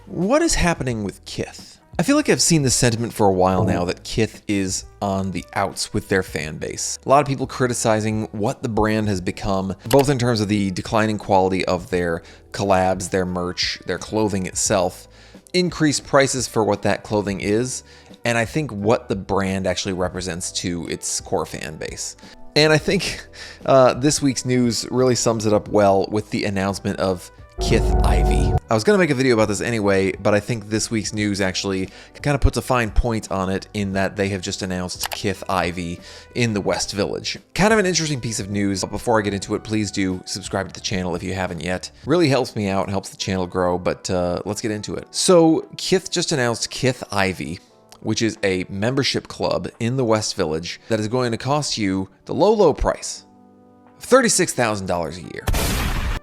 What is happening with Kith? I feel like I've seen this sentiment for a while now that Kith is on the outs with their fan base. A lot of people criticizing what the brand has become, both in terms of the declining quality of their collabs, their merch, their clothing itself, increased prices for what that clothing is, and I think what the brand actually represents to its core fan base. And I think this week's news really sums it up well with the announcement of Kith Ivy. I was going to make a video about this anyway, but I think this week's news actually kind of puts a fine point on it in that they have just announced Kith Ivy in the West Village. Kind of an interesting piece of news, but before I get into it, please do subscribe to the channel if you haven't yet. Really helps me out and helps the channel grow, but let's get into it. So Kith just announced Kith Ivy, which is a membership club in the West Village that is going to cost you the low price of $36,000 a year.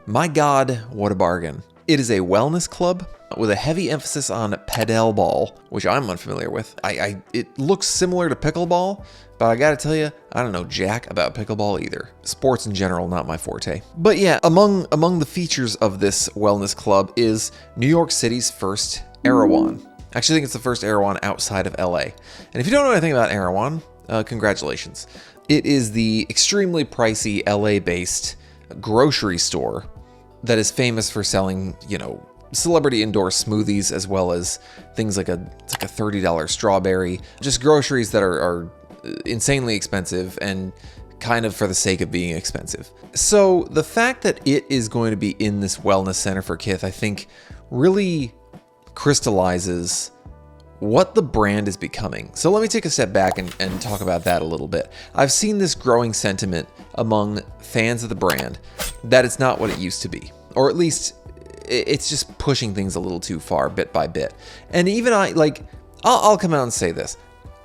My God, what a bargain. It is a wellness club with a heavy emphasis on pedal ball, which I'm unfamiliar with. It looks similar to pickleball, but I gotta tell you, I don't know jack about pickleball either. Sports in general, not my forte. But yeah, among the features of this wellness club is New York City's first Erewhon. I actually think it's the first Erewhon outside of LA. And if you don't know anything about Erewhon, congratulations. It is the extremely pricey LA-based grocery store that is famous for selling, you know, celebrity endorsed smoothies, as well as things like it's like a $30 strawberry, just groceries that are insanely expensive and kind of for the sake of being expensive. So the fact that it is going to be in this wellness center for Kith, I think really crystallizes what the brand is becoming. So let me take a step back and talk about that a little bit. I've seen this growing sentiment among fans of the brand that it's not what it used to be, or at least it's just pushing things a little too far bit by bit. And even I'll come out and say this.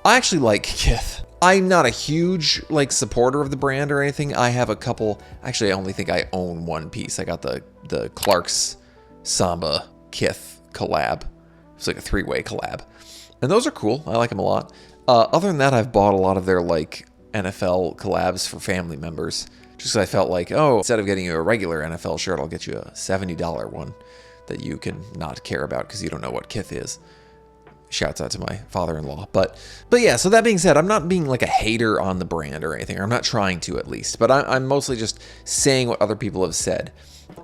I actually like Kith. I'm not a huge supporter of the brand or anything. I have a couple, actually I only think I own one piece. I got the Clark's Samba Kith collab. It's like a 3-way collab. And those are cool. I like them a lot. Other than that, I've bought a lot of their NFL collabs for family members. Just because I felt like, oh, instead of getting you a regular NFL shirt, I'll get you a $70 one that you can not care about because you don't know what Kith is. Shouts out to my father-in-law. But yeah, so that being said, I'm not being like a hater on the brand or anything. Or I'm not trying to, at least. But I'm mostly just saying what other people have said.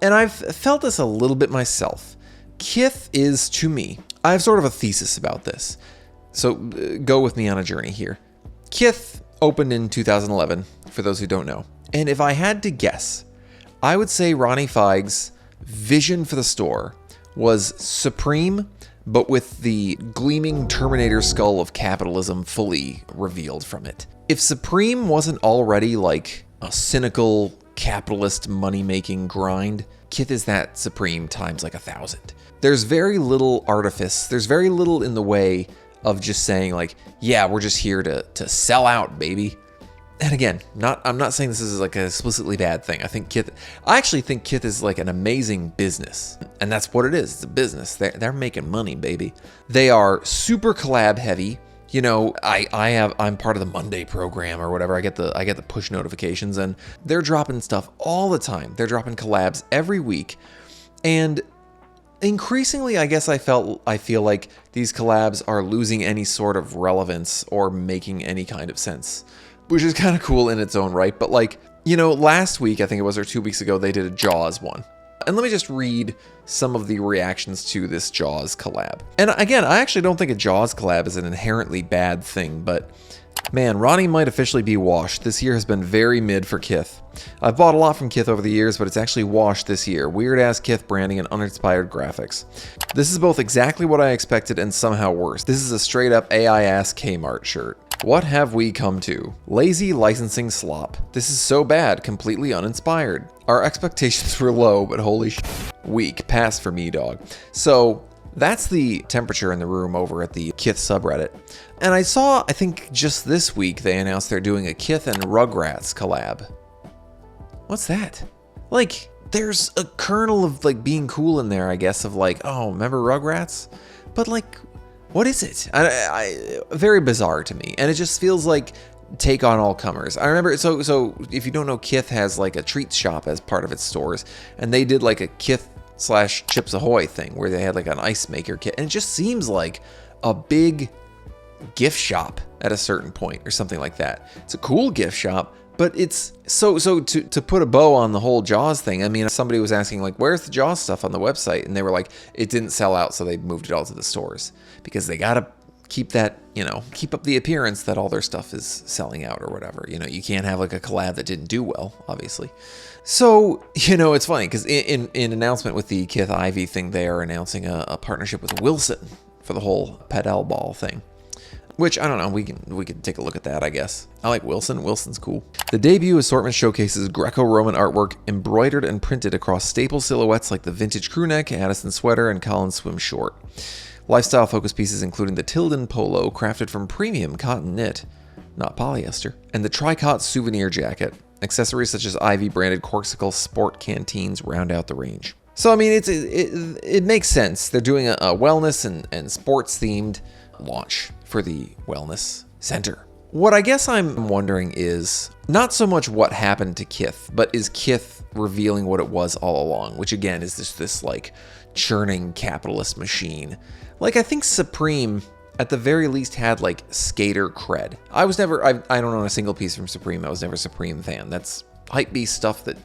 And I've felt this a little bit myself. Kith is, to me, I have sort of a thesis about this. So go with me on a journey here. Kith opened in 2011, for those who don't know. And if I had to guess, I would say Ronnie Fieg's vision for the store was supreme, but with the gleaming Terminator skull of capitalism fully revealed from it. If supreme wasn't already like a cynical capitalist money-making grind, Kith is that supreme times like 1,000. There's very little artifice. There's very little in the way of just saying yeah, we're just here to sell out, baby. And again, I'm not saying this is like an explicitly bad thing. I actually think Kith is like an amazing business, and that's what it is. It's a business. They're making money, baby. They are super collab heavy. You know, I'm part of the Monday program or whatever. I get the push notifications, and they're dropping stuff all the time. They're dropping collabs every week, and increasingly, I guess I feel like these collabs are losing any sort of relevance or making any kind of sense, which is kind of cool in its own right. But last week, I think it was, or 2 weeks ago, they did a Jawnz one. And let me just read some of the reactions to this Jawnz collab. And again, I actually don't think a Jawnz collab is an inherently bad thing, but man, Ronnie might officially be washed. This year has been very mid for Kith. I've bought a lot from Kith over the years, but it's actually washed this year. Weird-ass Kith branding and uninspired graphics. This is both exactly what I expected and somehow worse. This is a straight-up AI-ass Kmart shirt. What have we come to? Lazy licensing slop. This is so bad, completely uninspired. Our expectations were low, but holy shit. Weak. Pass for me, dog. So that's the temperature in the room over at the Kith subreddit. And I think just this week, they announced they're doing a Kith and Rugrats collab. What's that? There's a kernel of being cool in there, I guess, of oh, remember Rugrats? But what is it? Very bizarre to me. And it just feels like take on all comers. I remember, so if you don't know, Kith has a treats shop as part of its stores, and they did a Kith / Chips Ahoy thing where they had like an ice maker kit. And it just seems like a big gift shop at a certain point or something like that. It's a cool gift shop, but it's so to put a bow on the whole Jaws thing. I mean, somebody was asking like, where's the Jaws stuff on the website? And they were like, it didn't sell out, so they moved it all to the stores because they gotta keep that, keep up the appearance that all their stuff is selling out or whatever. You can't have like a collab that didn't do well, obviously. So, it's funny because in announcement with the Kith Ivy thing, they are announcing a partnership with Wilson for the whole pedal ball thing. Which, I don't know, we can take a look at that, I guess. I like Wilson. Wilson's cool. The debut assortment showcases Greco-Roman artwork embroidered and printed across staple silhouettes like the vintage crew neck, Addison sweater, and Collins swim short. Lifestyle focus pieces including the Tilden polo, crafted from premium cotton knit, not polyester, and the Tricot souvenir jacket. Accessories such as Ivy-branded Corksicle sport canteens round out the range. So, I mean, it makes sense. They're doing a wellness and sports-themed launch for the wellness center. What I guess I'm wondering is not so much what happened to Kith, but is Kith revealing what it was all along, which again is this like churning capitalist machine. Like, I think Supreme at the very least had like skater cred. I don't own a single piece from Supreme. I was never a Supreme fan. That's hypebeast stuff that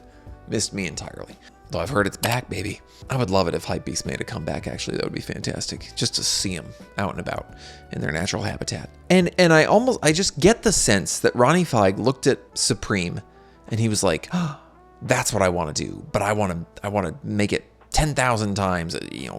missed me entirely. Though I've heard it's back, baby. I would love it if Hypebeast made a comeback, actually. That would be fantastic. Just to see them out and about in their natural habitat. And I just get the sense that Ronnie Fieg looked at Supreme and he was like, oh, that's what I want to do. But I want to make it 10,000 times,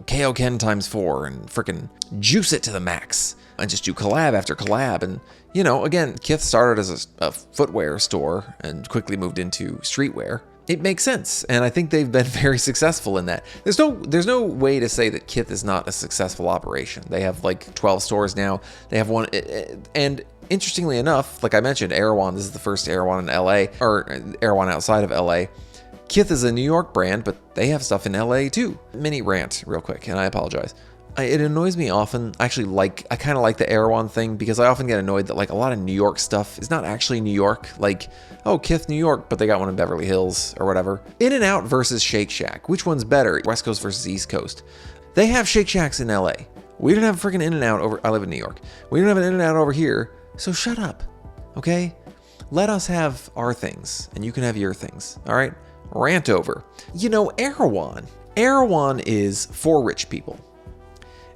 KO-Ken times 4 and freaking juice it to the max. And just do collab after collab. And, again, Kith started as a footwear store and quickly moved into streetwear. It makes sense, and I think they've been very successful in that. There's no way to say that Kith is not a successful operation. They have like 12 stores now. They have one, and interestingly enough, like I mentioned, Erewhon, this is the first Erewhon in LA, or Erewhon outside of LA. Kith is a New York brand, but they have stuff in LA too. Mini rant real quick, and I apologize. It annoys me often. I kind of like the Erewhon thing because I often get annoyed that like a lot of New York stuff is not actually New York. Like, oh, Kith, New York, but they got one in Beverly Hills or whatever. In-N-Out versus Shake Shack. Which one's better? West Coast versus East Coast. They have Shake Shacks in LA. We don't have a freaking In-N-Out over. I live in New York. We don't have an In-N-Out over here. So shut up, okay? Let us have our things, and you can have your things. All right? Rant over. Erewhon. Erewhon is for rich people.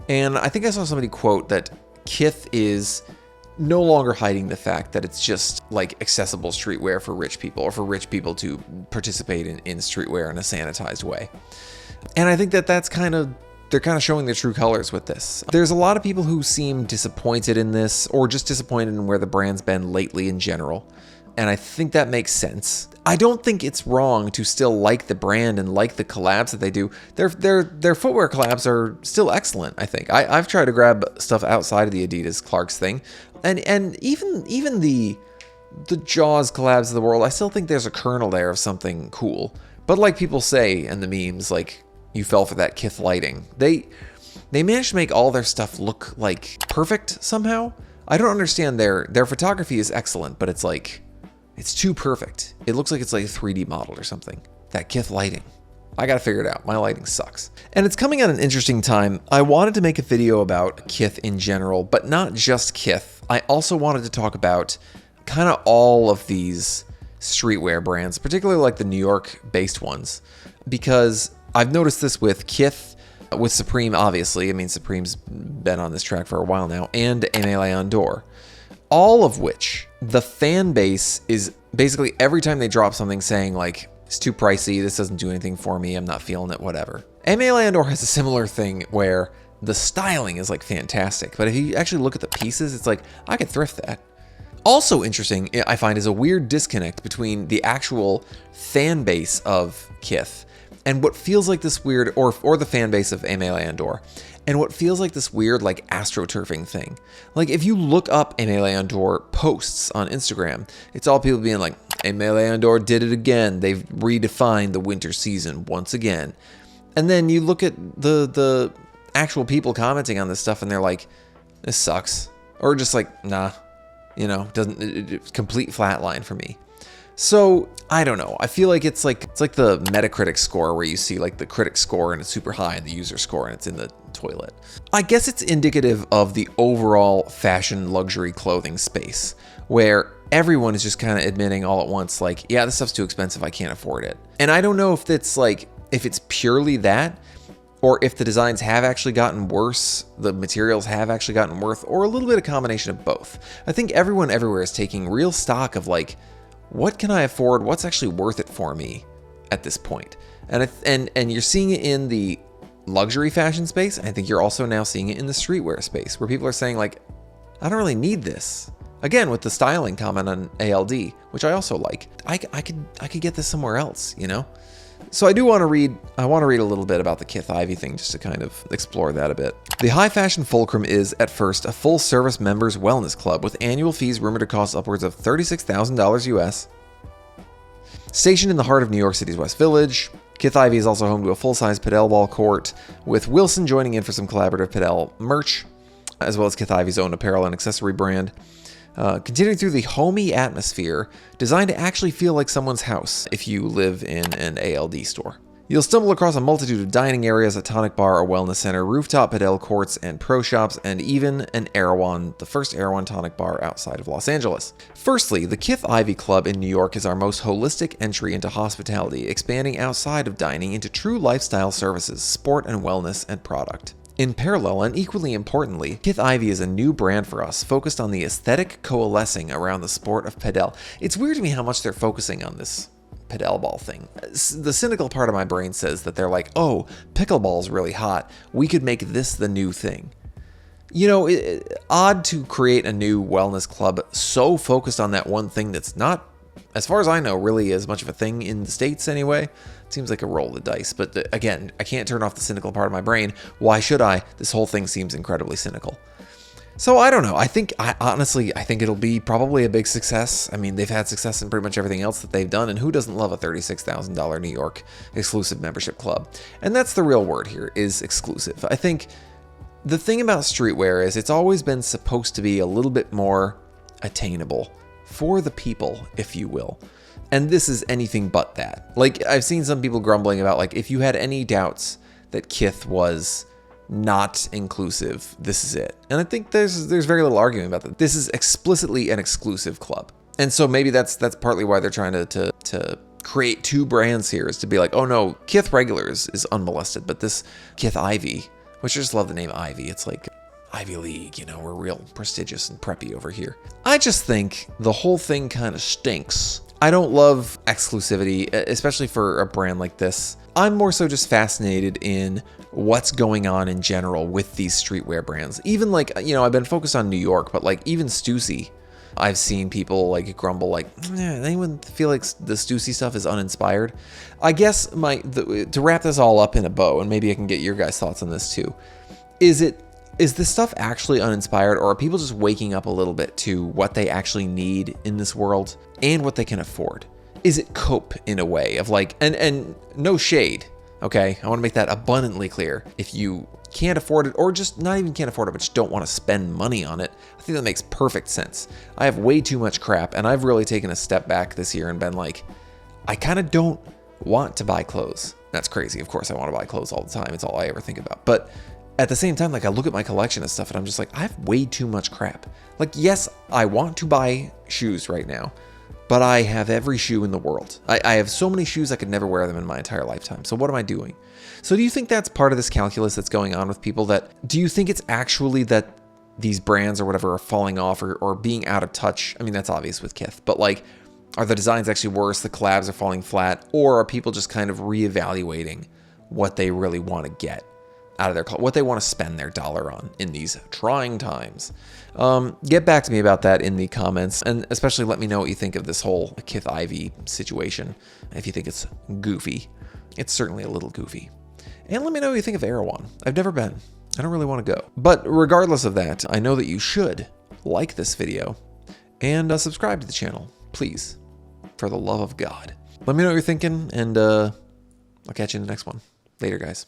And I think I saw somebody quote that Kith is no longer hiding the fact that it's just like accessible streetwear for rich people, or for rich people to participate in streetwear in a sanitized way. And I think that they're kind of showing their true colors with this. There's a lot of people who seem disappointed in this, or just disappointed in where the brand's been lately in general. And I think that makes sense. I don't think it's wrong to still like the brand and like the collabs that they do. Their footwear collabs are still excellent, I think. I've tried to grab stuff outside of the Adidas Clarks thing. And even the Jaws collabs of the world, I still think there's a kernel there of something cool. But like people say in the memes, like, you fell for that Kith lighting. They managed to make all their stuff look like perfect somehow. I don't understand their photography is excellent, but it's like, it's too perfect. It looks like it's like a 3D model or something. That Kith lighting. I gotta figure it out. My lighting sucks. And it's coming at an interesting time. I wanted to make a video about Kith in general, but not just Kith. I also wanted to talk about kind of all of these streetwear brands, particularly like the New York-based ones, because I've noticed this with Kith, with Supreme, obviously. I mean, Supreme's been on this track for a while now, and Aime Leon Dore. All of which, the fan base is basically every time they drop something saying like, it's too pricey, this doesn't do anything for me, I'm not feeling it, whatever. Aime Leon Dore has a similar thing where the styling is like fantastic, but if you actually look at the pieces, it's like, I could thrift that. Also interesting, I find, is a weird disconnect between the actual fan base of Kith and what feels like this weird, or the fan base of Aime Leon Dore, and what feels like this weird like astroturfing thing. Like if you look up Aime Leon Dore posts on Instagram, it's all people being like, Aime Leon Dore did it again. They've redefined the winter season once again. And then you look at the actual people commenting on this stuff and they're like, this sucks. Or just like, nah, it's complete flatline for me. So I don't know. I feel like it's like the Metacritic score where you see like the critic score and it's super high and the user score and it's in the toilet. I guess it's indicative of the overall fashion luxury clothing space where everyone is just kind of admitting all at once like, yeah, this stuff's too expensive, I can't afford it. And I don't know if it's purely that, or if the designs have actually gotten worse, the materials have actually gotten worse, or a little bit of combination of both. I think everyone everywhere is taking real stock of like, what can I afford? What's actually worth it for me at this point? And you're seeing it in the luxury fashion space. I think you're also now seeing it in the streetwear space where people are saying like, I don't really need this. Again, with the styling comment on ALD, which I also like, I could get this somewhere else, you know? So I want to read a little bit about the Kith Ivy thing just to kind of explore that a bit. The high fashion fulcrum is, at first, a full-service members wellness club with annual fees rumored to cost upwards of $36,000 US. Stationed in the heart of New York City's West Village, Kith Ivy is also home to a full-size padel ball court, with Wilson joining in for some collaborative padel merch, as well as Kith Ivy's own apparel and accessory brand. Continuing through the homey atmosphere, designed to actually feel like someone's house if you live in an ALD store. You'll stumble across a multitude of dining areas, a tonic bar, a wellness center, rooftop padel courts, and pro shops, and even an Erewhon, the first Erewhon tonic bar outside of Los Angeles. Firstly, the Kith Ivy Club in New York is our most holistic entry into hospitality, expanding outside of dining into true lifestyle services, sport and wellness, and product. In parallel, and equally importantly, Kith Ivy is a new brand for us, focused on the aesthetic coalescing around the sport of padel. It's weird to me how much they're focusing on this padel ball thing. The cynical part of my brain says that they're like, oh, pickleball's really hot, we could make this the new thing. You know, odd to create a new wellness club so focused on that one thing that's not, as far as I know, really as much of a thing in the States anyway. Seems like a roll of the dice, but again, I can't turn off the cynical part of my brain. Why should I? This whole thing seems incredibly cynical. So I don't know. I think it'll be probably a big success. I mean, they've had success in pretty much everything else that they've done, and who doesn't love a $36,000 New York exclusive membership club? And that's the real word here, is exclusive. I think the thing about streetwear is it's always been supposed to be a little bit more attainable for the people, if you will. And this is anything but that. Like, I've seen some people grumbling about, like, if you had any doubts that Kith was not inclusive, this is it. And I think there's very little argument about that. This is explicitly an exclusive club. And so maybe that's partly why they're trying to create two brands here, is to be like, oh no, Kith Regulars is unmolested, but this Kith Ivy, which I just love the name Ivy. It's like Ivy League, you know, we're real prestigious and preppy over here. I just think the whole thing kind of stinks. I don't love exclusivity, especially for a brand like this. I'm more so just fascinated in what's going on in general with these streetwear brands. Even like, you know, I've been focused on New York, but like even Stüssy, I've seen people like grumble like, anyone feel like the Stüssy stuff is uninspired? I guess to wrap this all up in a bow, and maybe I can get your guys' thoughts on this too, is this stuff actually uninspired, or are people just waking up a little bit to what they actually need in this world and what they can afford? Is it cope in a way of like, and no shade, okay? I want to make that abundantly clear. If you can't afford it, or just not even can't afford it, but just don't want to spend money on it, I think that makes perfect sense. I have way too much crap, and I've really taken a step back this year and been like, I kind of don't want to buy clothes. That's crazy. Of course I want to buy clothes all the time. It's all I ever think about. But at the same time, like, I look at my collection of stuff and I'm just like, I have way too much crap. Like, yes, I want to buy shoes right now, but I have every shoe in the world. I have so many shoes I could never wear them in my entire lifetime. So what am I doing? So do you think that's part of this calculus that's going on with people? Do you think it's actually that these brands or whatever are falling off or being out of touch? I mean, that's obvious with Kith, but like, are the designs actually worse? The collabs are falling flat, or are people just kind of reevaluating what they really want to get out of their, what they want to spend their dollar on in these trying times? Get back to me about that in the comments, and especially let me know what you think of this whole Kith Ivy situation. If you think it's goofy, it's certainly a little goofy. And let me know what you think of Erewhon. I've never been. I don't really want to go. But regardless of that, I know that you should like this video and subscribe to the channel, please, for the love of God. Let me know what you're thinking, and I'll catch you in the next one. Later, guys.